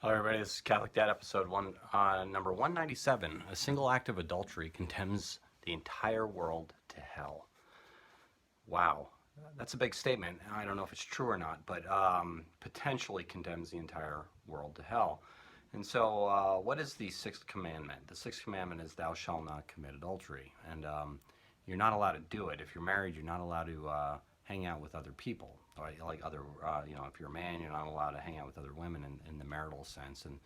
Hello, everybody. This is Catholic Dad, episode number 197. A single act of adultery condemns the entire world to hell. Wow, that's a big statement. I don't know if it's true or not, but potentially condemns the entire world to hell. And so, what is the sixth commandment? The sixth commandment is, "Thou shalt not commit adultery," and you're not allowed to do it. If you're married, you're not allowed to hang out with other people. Right? Like other, if you're a man, you're not allowed to hang out with other women in the marital sense. And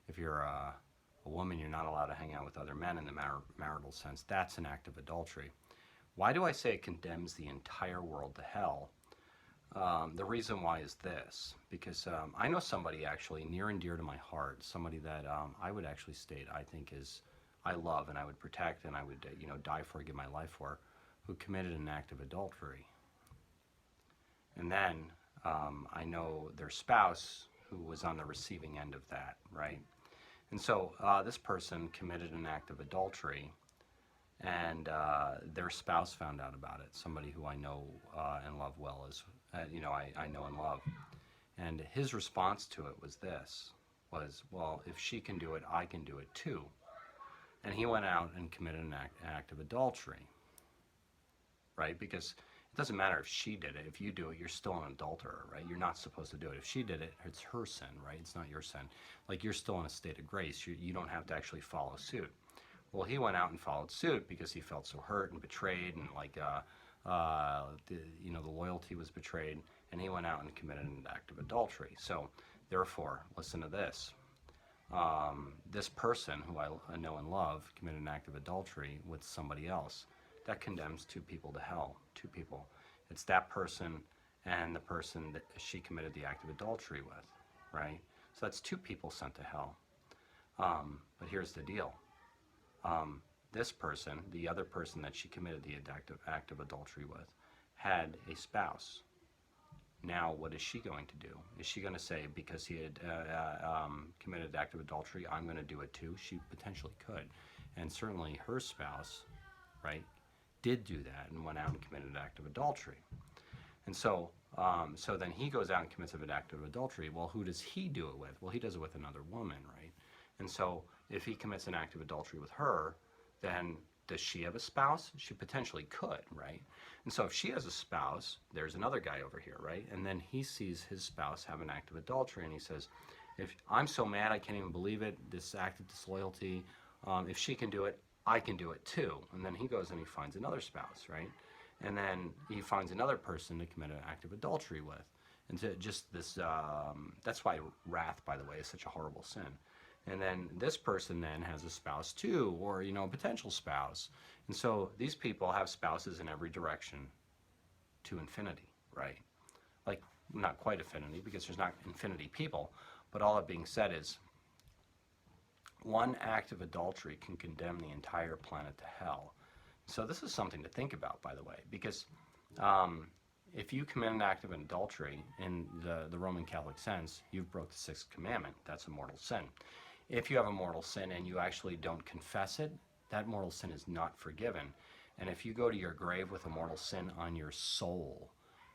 if you're a woman, you're not allowed to hang out with other men in the marital sense. That's an act of adultery. Why do I say it condemns the entire world to hell? The reason why is this, because I know somebody actually near and dear to my heart, somebody that I would actually state I think is, I love and I would protect and I would, die for, give my life for, who committed an act of adultery. And then I know their spouse who was on the receiving end of that, right? And so this person committed an act of adultery, and their spouse found out about it. Somebody who I know and love well, I know and love. And his response to it was this, well, if she can do it, I can do it too. And he went out and committed an act of adultery, right? Because it doesn't matter if she did it. If you do it, you're still an adulterer, right? You're not supposed to do it. If she did it, it's her sin, right? It's not your sin. Like, you're still in a state of grace. You don't have to actually follow suit. Well, he went out and followed suit because he felt so hurt and betrayed, and the loyalty was betrayed, and he went out and committed an act of adultery. So, therefore, listen to this. This person who I know and love committed an act of adultery with somebody else. That condemns two people to hell. Two people. It's that person and the person that she committed the act of adultery with, right? So that's two people sent to hell. But here's the deal. This person, the other person that she committed the act of adultery with, had a spouse. Now, what is she going to do? Is she going to say, because he had committed the act of adultery, I'm going to do it too? She potentially could. And certainly her spouse, right, did do that and went out and committed an act of adultery. And so then he goes out and commits an act of adultery. Well, who does he do it with? Well, he does it with another woman, right? And so if he commits an act of adultery with her, then does she have a spouse? She potentially could, right? And so if she has a spouse, there's another guy over here, right? And then he sees his spouse have an act of adultery, and he says, if I'm so mad I can't even believe it, this act of disloyalty, if she can do it, I can do it too. And then he goes and he finds another spouse, right? And then he finds another person to commit an act of adultery with. And to just this, that's why wrath, by the way, is such a horrible sin. And then this person then has a spouse too, or, a potential spouse. And so these people have spouses in every direction to infinity, right? Like, not quite infinity, because there's not infinity people, but all that being said is, one act of adultery can condemn the entire planet to hell. So this is something to think about, by the way, because if you commit an act of adultery in the Roman Catholic sense, you've broke the sixth commandment. That's a mortal sin. If you have a mortal sin and you actually don't confess it, that mortal sin is not forgiven. And if you go to your grave with a mortal sin on your soul,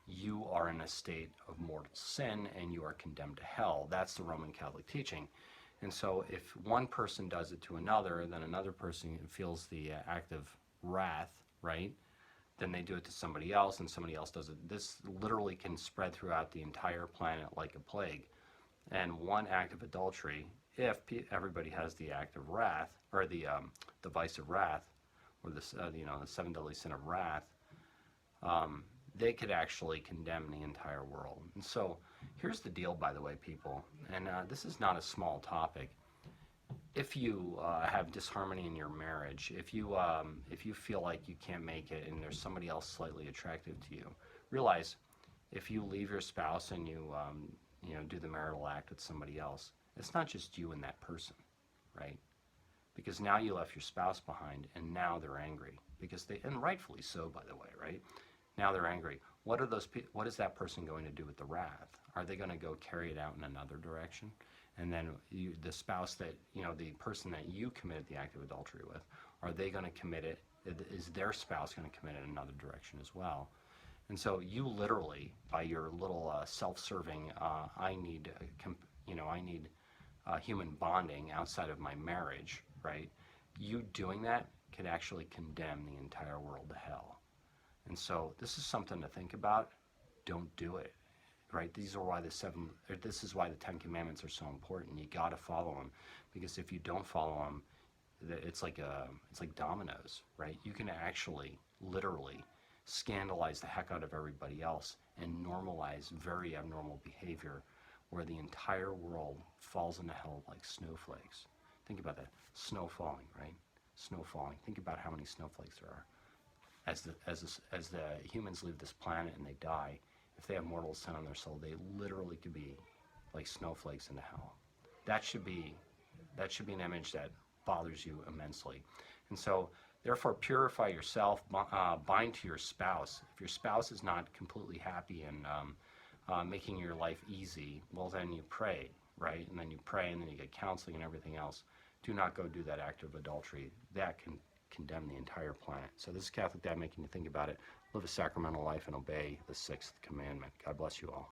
you are in a state of mortal sin and you are condemned to hell. That's the Roman Catholic teaching. And so if one person does it to another, then another person feels the act of wrath, right? Then they do it to somebody else, and somebody else does it. This literally can spread throughout the entire planet like a plague. And one act of adultery, if everybody has the act of wrath, or the vice of wrath, or the seven deadly sin of wrath, they could actually condemn the entire world. And so here's the deal, by the way, people, and this is not a small topic. If you have disharmony in your marriage, if you feel like you can't make it and there's somebody else slightly attractive to you, realize if you leave your spouse and you do the marital act with somebody else, it's not just you and that person, right? Because now you left your spouse behind, and now they're angry because and rightfully so, by the way, right? Now they're angry. What is that person going to do with the wrath? Are they going to go carry it out in another direction? And then the spouse that, the person that you committed the act of adultery with, are they going to commit it? Is their spouse going to commit it in another direction as well? And so you literally, by your little self-serving, I need human bonding outside of my marriage, right? You doing that could actually condemn the entire world to hell. And so this is something to think about. Don't do it, right? This is why the 10 Commandments are so important. You got to follow them, because if you don't follow them, it's like dominoes, right? You can actually, literally, scandalize the heck out of everybody else and normalize very abnormal behavior, where the entire world falls into hell like snowflakes. Think about that. Snow falling, right? Snow falling. Think about how many snowflakes there are. As the humans leave this planet and they die, if they have mortal sin on their soul, they literally could be like snowflakes into hell. That should be an image that bothers you immensely. And so, therefore, purify yourself, bind to your spouse. If your spouse is not completely happy and making your life easy, well, then you pray, right? And then you pray, and then you get counseling and everything else. Do not go do that act of adultery. That can condemn the entire planet. So this is Catholic Dad making you think about it. Live a sacramental life and obey the 6th commandment. God bless you all.